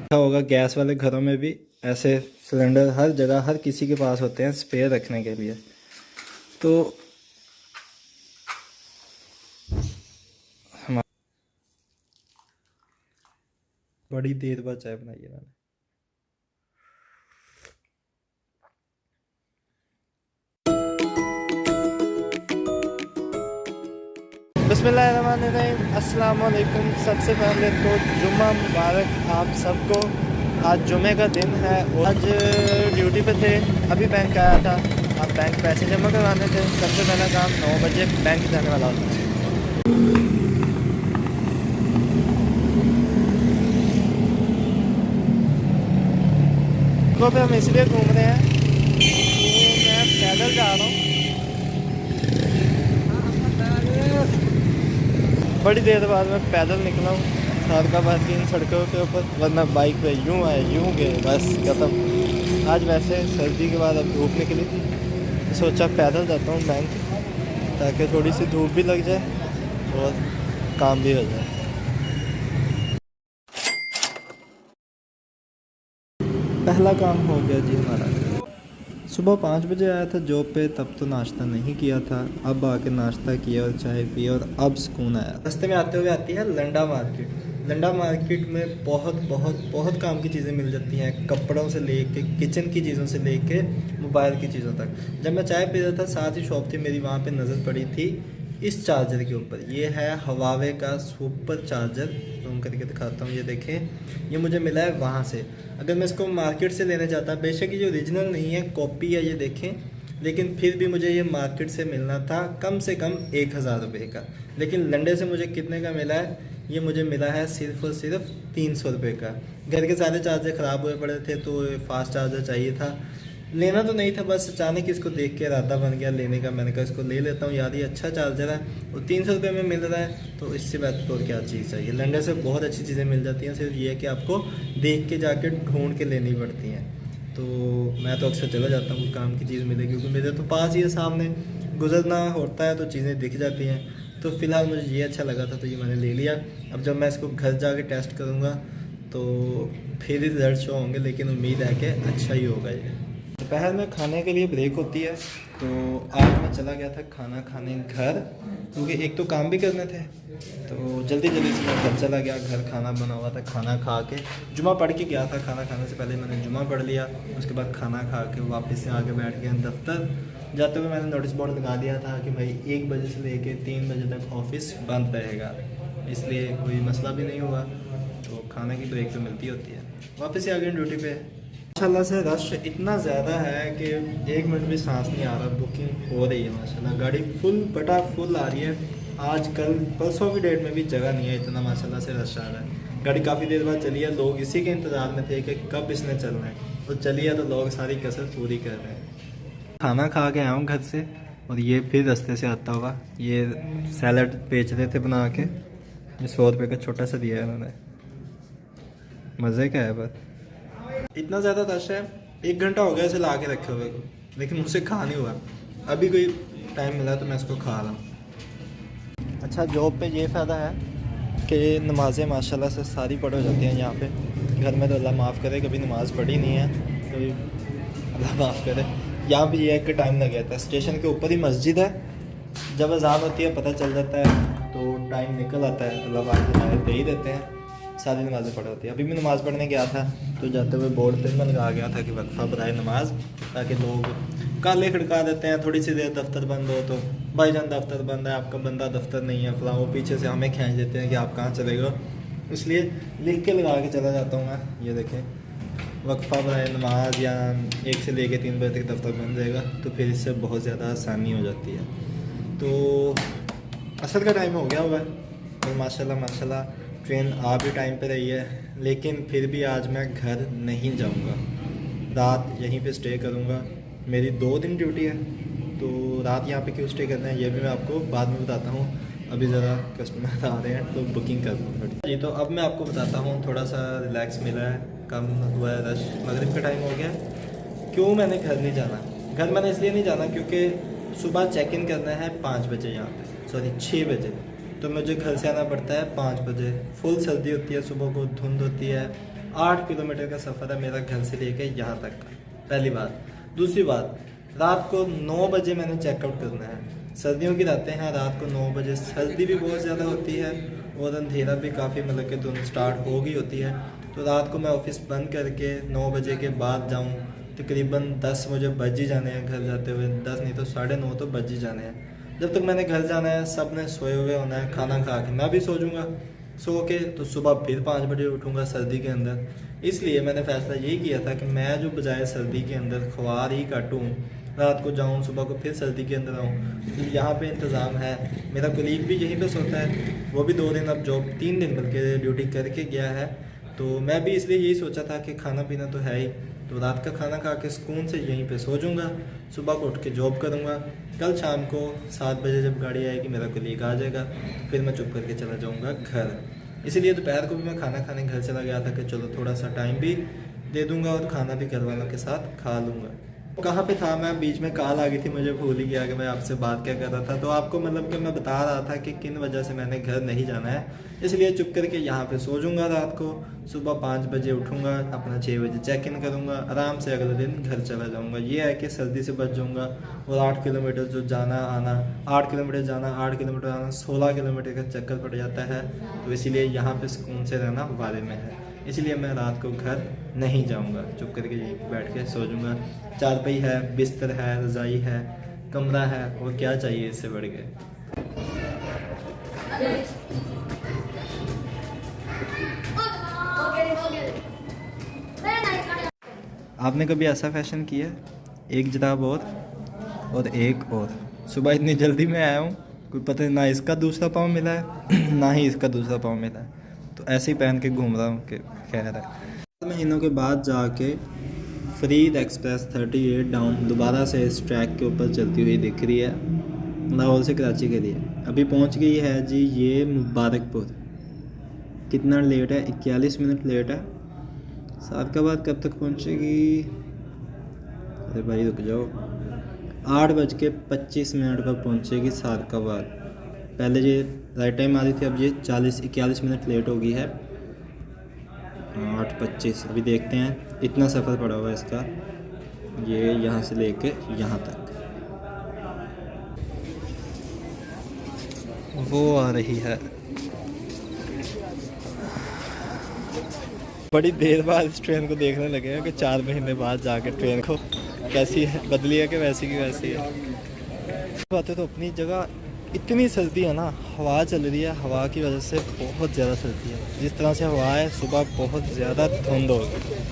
देखा होगा गैस वाले घरों में भी ऐसे सिलेंडर हर जगह हर किसी के पास होते हैं स्पेयर रखने के लिए। तो हम बड़ी देर बाद चाय बनाई है मैंने। बिस्मिल्लाहिर्रहमानिर्रहीम, अस्सलाम वालेकुम। सबसे पहले तो जुम्मा मुबारक आप सबको। आज जुमे का दिन है और आज ड्यूटी पे थे, अभी बैंक आया था। अब बैंक पैसे जमा करवाने थे। सबसे पहला काम 9 बजे बैंक जाने वाला होता है। तो पे हम इसलिए घूम रहे हैं कि मैं पैदल जा रहा हूँ। बड़ी देर बाद मैं पैदल निकला हूँ सारकाबाद की इन सड़कों के ऊपर, वरना बाइक पे यूँ आए यूँ गए, बस खत्म। आज वैसे सर्दी के बाद अब धूप निकली थी, सोचा पैदल जाता हूँ बैंक, ताकि थोड़ी सी धूप भी लग जाए और काम भी हो जाए। पहला काम हो गया जी हमारा। सुबह 5 बजे आया था जॉब पे, तब तो नाश्ता नहीं किया था। अब आके नाश्ता किया और चाय पी और अब सुकून आया। रास्ते में आते हुए आती है लंडा मार्केट। लंडा मार्केट में बहुत बहुत बहुत काम की चीज़ें मिल जाती हैं, कपड़ों से लेके किचन की चीज़ों से लेके मोबाइल की चीज़ों तक। जब मैं चाय पी रहा था, साथ ही शॉप थी मेरी, वहाँ पे नज़र पड़ी थी इस चार्जर के ऊपर। ये है हवावे का सुपर चार्जर, जूम करके दिखाता हूँ। ये देखें, ये मुझे मिला है वहाँ से। अगर मैं इसको मार्केट से लेने जाता, बेशक ये ओरिजिनल नहीं है, कॉपी है ये देखें, लेकिन फिर भी मुझे ये मार्केट से मिलना था कम से कम 1000 रुपये का। लेकिन लंडे से मुझे कितने का मिला है? ये मुझे मिला है सिर्फ और सिर्फ 300 रुपये का। घर के सारे चार्जर ख़राब हुए पड़े थे तो फास्ट चार्जर चाहिए था। लेना तो नहीं था, बस अचानक इसको देख के इरादा बन गया लेने का। मैंने कहा इसको ले लेता हूँ यार, ये अच्छा चार्जर है और 300 रुपये में मिल रहा है, तो इससे बेहतर और क्या चीज़ चाहिए। लंडन से बहुत अच्छी चीज़ें मिल जाती हैं, सिर्फ ये है कि आपको देख के जाके ढूंढ के लेनी पड़ती हैं। तो मैं तो अक्सर चला जाता हूँ, काम की चीज़ मिलेगी, क्योंकि मेरे तो पास ही है, सामने गुजरना होता है तो चीज़ें दिख जाती हैं। तो फ़िलहाल मुझे ये अच्छा लगा था तो ये मैंने ले लिया। अब जब मैं इसको घर जाके टेस्ट करूँगा तो फिर ही रिजल्ट शो होंगे, लेकिन उम्मीद है कि अच्छा ही होगा ये। दोपहर में खाने के लिए ब्रेक होती है, तो आज मैं चला गया था खाना खाने घर, क्योंकि एक तो काम भी करने थे। तो जल्दी जल्दी से मैं घर चला गया। घर खाना बना हुआ था, खाना खा के जुमा पढ़ के गया था। खाना खाने से पहले मैंने जुमा पढ़ लिया, उसके बाद खाना खा के वापस से आके बैठ गया दफ्तर। जाते हुए मैंने नोटिस बोर्ड लगा दिया था कि भाई 1 बजे से लेके 3 बजे तक ऑफिस बंद रहेगा, इसलिए कोई मसला भी नहीं हुआ। तो खाने की ब्रेक तो मिलती होती है। वापस से आ गए ड्यूटी पे। माशाल्लाह से रश इतना ज़्यादा है कि 1 मिनट भी सांस नहीं आ रहा। बुकिंग हो रही है माशाल्लाह, गाड़ी फुल बटा फुल आ रही है। आज कल परसों की डेट में भी जगह नहीं है, इतना माशाल्लाह से रश आ रहा है। गाड़ी काफ़ी देर बाद चली है, लोग इसी के इंतज़ार में थे कि कब इसने चलना है, तो चली है तो लोग सारी कसर पूरी कर रहे हैं। खाना खा के आया हूँ घर से, और ये फिर रास्ते से आता हुआ ये सैलड बेच रहे थे बना के। ये 100 रुपये का छोटा सा दिया है उन्होंने, मज़े का है। बस इतना ज़्यादा रश है, 1 घंटा हो गया इसे ला के रखे हुए को, लेकिन मुझसे खा नहीं हुआ। अभी कोई टाइम मिला तो मैं इसको खा रहा हूँ। अच्छा, जॉब पे ये फ़ायदा है कि नमाज़ें माशाल्लाह से सारी पढ़ हो जाती हैं यहाँ पे। घर में तो अल्लाह माफ़ करे कभी नमाज़ पढ़ी नहीं है, कभी अल्लाह माफ़ करे। यहाँ भी ये एक टाइम लग गया था, स्टेशन के ऊपर ही मस्जिद है, जब अज़ान होती है पता चल जाता है तो टाइम निकल आता है, अल्लाह पाक दे ही देते हैं। सारी नमाज़ें पढ़ होती है। अभी मैं नमाज़ पढ़ने गया था तो जाते हुए बोर्ड पे मैं लगा गया था कि वक्फ़ा बराए नमाज, ताकि लोग काले खड़का देते हैं थोड़ी सी देर दफ्तर बंद हो तो, भाईजान दफ्तर बंद है, आपका बंदा दफ्तर नहीं है फलां, वो पीछे से हमें खींच देते हैं कि आप कहाँ चले गए। इसलिए लिख के लगा के चला जाता हूँ मैं। ये देखें, वक्फ़ा बराए नमाज, या 1 से लेकर 3 बजे तक दफ्तर बंद रहेगा, तो फिर इससे बहुत ज़्यादा आसानी हो जाती है। तो असर का टाइम हो गया हुआ है और माशाल्लाह माशाल्लाह ट्रेन आ भी टाइम पे रही है, लेकिन फिर भी आज मैं घर नहीं जाऊंगा, रात यहीं पे स्टे करूंगा। मेरी 2 दिन ड्यूटी है, तो रात यहाँ पे क्यों स्टे करना है ये भी मैं आपको बाद में बताता हूँ। अभी ज़रा कस्टमर आ रहे हैं तो बुकिंग कर दूँ जी। तो अब मैं आपको बताता हूँ, थोड़ा सा रिलैक्स मिला है, कम हुआ है रश, मगरिब का टाइम हो गया। क्यों मैंने घर नहीं जाना? घर मैंने इसलिए नहीं जाना क्योंकि सुबह चेक इन करना है 5 बजे, यहाँ पे सॉरी 6 बजे, तो मुझे घर से आना पड़ता है 5 बजे। फुल सर्दी होती है, सुबह को धुंध होती है, 8 किलोमीटर का सफ़र है मेरा घर से लेके यहाँ तक का, पहली बात। दूसरी बात, रात को 9 बजे मैंने चेकआउट करना है। सर्दियों की रातें हैं, रात को 9 बजे सर्दी भी बहुत ज़्यादा होती है और अंधेरा भी काफ़ी, मतलब कि धुंध स्टार्ट हो गई होती है। तो रात को मैं ऑफिस बंद करके 9 बजे के बाद जाऊँ, तकरीबन 10 मुझे बज ही जाने हैं घर जाते हुए, 10 नहीं तो 9:30 तो बज ही जाने हैं। जब तक मैंने घर जाना है सब ने सोए हुए होना है, खाना खा के मैं भी सो जाऊँगा, सो के तो सुबह फिर 5 बजे उठूँगा सर्दी के अंदर। इसलिए मैंने फ़ैसला यही किया था कि मैं जो बजाय सर्दी के अंदर ख्वार ही काटूँ, रात को जाऊँ सुबह को फिर सर्दी के अंदर आऊँ, तो यहाँ पे इंतज़ाम है। मेरा कलीग भी यहीं पे सोता है, वो भी 2 दिन अब जॉब 3 दिन बल्कि ड्यूटी करके गया है। तो मैं भी इसलिए यही सोचा था कि खाना पीना तो है ही, तो रात का खाना खा के सुकून से यहीं पे सो जाऊँगा, सुबह को उठ के जॉब करूँगा। कल शाम को 7 बजे जब गाड़ी आएगी मेरा कलीग आ जाएगा, फिर मैं चुप करके चला जाऊँगा घर। इसीलिए दोपहर को भी मैं खाना खाने घर चला गया था कि चलो थोड़ा सा टाइम भी दे दूँगा और खाना भी घर वालों के साथ खा लूँगा। कहाँ पे था मैं, बीच में कॉल आ गई थी, मुझे भूल ही गया कि मैं आपसे बात क्या कर रहा था। तो आपको मतलब कि मैं बता रहा था कि किन वजह से मैंने घर नहीं जाना है, इसलिए चुप करके यहाँ पे सो जाऊँगा रात को, सुबह 5 बजे उठूँगा, अपना 6 बजे चेक इन करूँगा, आराम से अगले दिन घर चला जाऊँगा। ये है कि सर्दी से बच जाऊँगा। और 8 किलोमीटर जो जाना आना, 8 किलोमीटर जाना 8 किलोमीटर आना, 16 किलोमीटर का चक्कर पड़ जाता है। तो इसीलिए यहाँ पे सुकून से रहना वाले में है, इसलिए मैं रात को घर नहीं जाऊँगा, चुप करके यहीं पे बैठ के सो जाऊँगा। चारपाई है, बिस्तर है, रज़ाई है, कमरा है, और क्या चाहिए इससे बढ़ के। आपने कभी ऐसा फैशन किया, एक जुराब और एक और? सुबह इतनी जल्दी में आया हूँ, कोई पता नहीं, ना इसका दूसरा पाँव मिला है ना ही इसका दूसरा पाँव मिला है, तो ऐसे ही पहन के घूम रहा हूँ कि खैर है। महीनों के बाद जाके फरीद एक्सप्रेस 38 डाउन दोबारा से इस ट्रैक के ऊपर चलती हुई दिख रही है, लाहौर से कराची के लिए। अभी पहुंच गई है जी ये मुबारकपुर। कितना लेट है, 41 मिनट लेट है। सादकाबाद कब तक पहुंचेगी? अरे भाई रुक जाओ, 8:25 पर पहुंचेगी सादकाबाद। पहले ये राइट टाइम आ रही थी, अब ये 41 मिनट लेट हो गई है। 8:25, अभी देखते हैं। इतना सफ़र पड़ा हुआ है इसका, ये यहाँ से लेके यहाँ तक। वो आ रही है, बड़ी देर बाद इस ट्रेन को देखने लगे हैं कि 4 महीने बाद जाके ट्रेन को कैसी है, बदली है कि वैसी की वैसी है। बातें तो अपनी जगह, इतनी सर्दी है ना, हवा चल रही है, हवा की वजह से बहुत ज़्यादा सर्दी है। जिस तरह से हवा है, सुबह बहुत ज़्यादा धुंध होगी।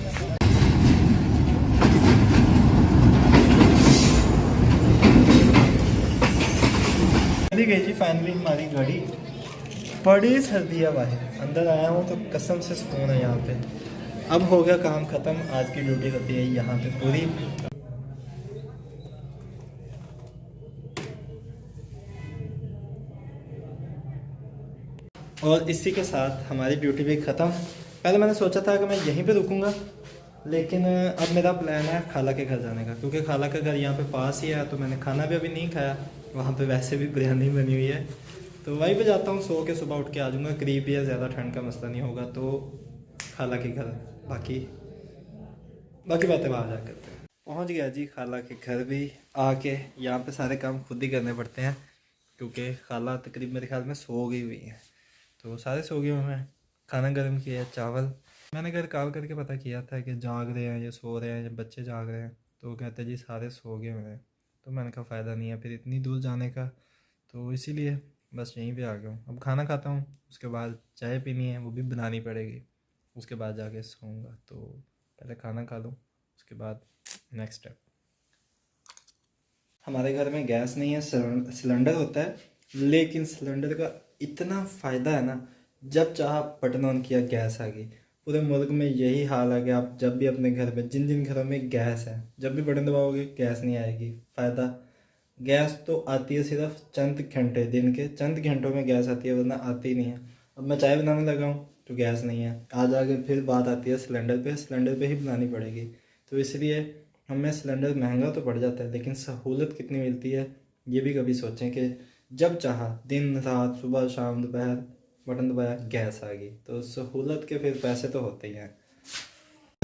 चली गई जी फाइनली हमारी गाड़ी। बड़ी सर्दी है बाहर, अंदर आया हूँ तो कसम से सुकून है यहाँ पे। अब हो गया काम ख़त्म, आज की ड्यूटी होती है यहाँ पे पूरी। और इसी के साथ हमारी ड्यूटी भी ख़त्म। पहले मैंने सोचा था कि मैं यहीं पे रुकूंगा, लेकिन अब मेरा प्लान है खाला के घर जाने का, क्योंकि खाला का घर यहाँ पे पास ही है। तो मैंने खाना भी अभी नहीं खाया, वहाँ पे वैसे भी बिरयानी बनी हुई है, तो वहीं पे जाता हूँ, सो के सुबह उठ के आ जाऊँगा। करीब ही है, ज़्यादा ठंड का मसला नहीं होगा। तो खाला के घर, बाकी बातें वहाँ जा करते हैं। पहुँच गया जी खाला के घर भी आके। यहाँ पे सारे काम खुद ही करने पड़ते हैं, क्योंकि खाला तकरीब मेरे ख्याल में सो गई हुई है, तो सारे सो गए हुए हैं। खाना गर्म किया है, चावल। मैंने घर कॉल करके पता किया था कि जाग रहे हैं या सो रहे हैं या बच्चे जाग रहे हैं, तो वो कहते जी सारे सो गए हुए हैं। तो मैंने कहा फ़ायदा नहीं है फिर इतनी दूर जाने का, तो इसीलिए बस यहीं पे आ गया हूँ। अब खाना खाता हूँ, उसके बाद चाय पीनी है, वो भी बनानी पड़ेगी, उसके बाद जाके सोऊंगा। तो पहले खाना खा लूँ, उसके बाद नेक्स्ट स्टेप। हमारे घर में गैस नहीं है, सिलेंडर होता है, लेकिन सिलेंडर का इतना फ़ायदा है ना, जब चाह बटन ऑन किया गैस आ गई। पूरे मुल्क में यही हाल है कि आप जब भी अपने घर में, जिन जिन घरों में गैस है, जब भी बटन दबाओगे गैस नहीं आएगी। फ़ायदा, गैस तो आती है सिर्फ चंद घंटे, दिन के चंद घंटों में गैस आती है, वरना आती नहीं है। अब मैं चाय बनाने लगा हूँ तो गैस नहीं है, आज आगे फिर बात आती है सिलेंडर पे, सिलेंडर पे ही बनानी पड़ेगी। तो इसलिए हमें सिलेंडर महंगा तो पड़ जाता है, लेकिन सहूलत कितनी मिलती है ये भी कभी सोचें कि जब चाहा दिन रात, सुबह शाम दोपहर, बटन दबाया गैस आ गई। तो सहूलत के फिर पैसे तो होते ही हैं।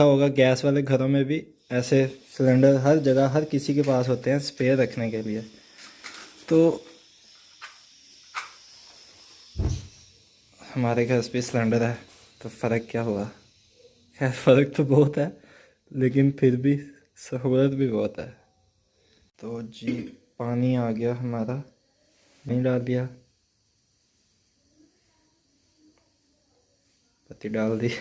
क्या होगा, गैस वाले घरों में भी ऐसे सिलेंडर हर जगह हर किसी के पास होते हैं स्पेयर रखने के लिए। तो हमारे घर पे सिलेंडर है तो फ़र्क क्या हुआ, खैर फ़र्क तो बहुत है लेकिन फिर भी सहूलत भी बहुत है। तो जी पानी आ गया हमारा, नहीं डाल दिया, पत्ती डाल दी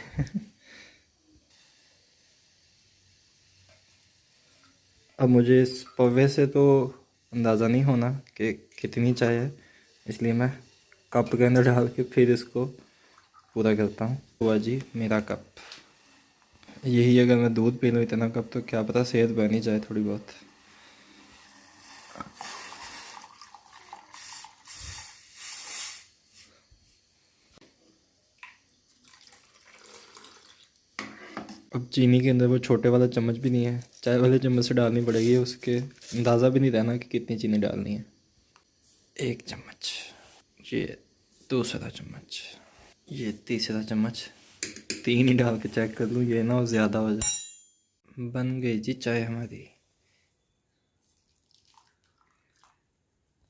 अब मुझे इस पौवे से तो अंदाज़ा नहीं होना कि कितनी चाय है, इसलिए मैं कप के अंदर डाल के फिर इसको पूरा करता हूँ। हुआ जी मेरा कप, यही अगर मैं दूध पी लूँ इतना कप तो क्या पता सेहत बनी जाए थोड़ी बहुत। अब चीनी के अंदर वो छोटे वाला चम्मच भी नहीं है, चाय वाले चम्मच से डालनी पड़ेगी, उसके अंदाज़ा भी नहीं रहना कि कितनी चीनी डालनी है। 1 चम्मच, ये दूसरा चम्मच, ये तीसरा चम्मच, 3 ही डाल के चेक कर लूँ, ये ना हो ज़्यादा हो जाए। बन गई जी चाय हमारी।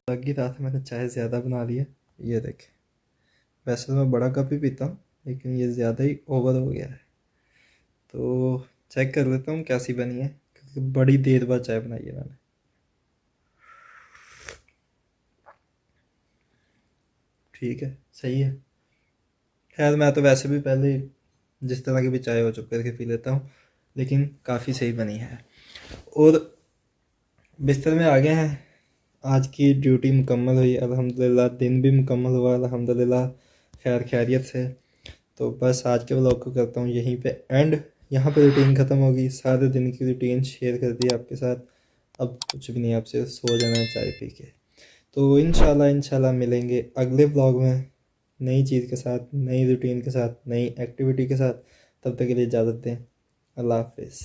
लगी रात मैंने चाय ज़्यादा बना ली है, ये देखें। वैसे तो मैं बड़ा कप ही पीता हूँ लेकिन ये ज़्यादा ही ओवर हो गया है। तो चेक कर लेता हूँ कैसी बनी है, क्योंकि बड़ी देर बाद चाय बनाई है मैंने। ठीक है, सही है। खैर मैं तो वैसे भी पहले जिस तरह की भी चाय हो चुप करके पी लेता हूँ, लेकिन काफ़ी सही बनी है। और बिस्तर में आ गए हैं, आज की ड्यूटी मुकम्मल हुई अल्हम्दुलिल्लाह, दिन भी मुकम्मल हुआ अल्हम्दुलिल्लाह, खैर खैरियत से। तो बस आज के व्लॉग को करता हूँ यहीं पे एंड, यहाँ पे रूटीन ख़त्म होगी, सारे दिन की रूटीन शेयर कर दी आपके साथ। अब कुछ भी नहीं, आपसे सो जाना है चाय पी के। तो इंशाल्लाह मिलेंगे अगले व्लॉग में नई चीज़ के साथ, नई रूटीन के साथ, नई एक्टिविटी के साथ। तब तक के लिए इजाज़त दें, अल्लाह हाफिज़।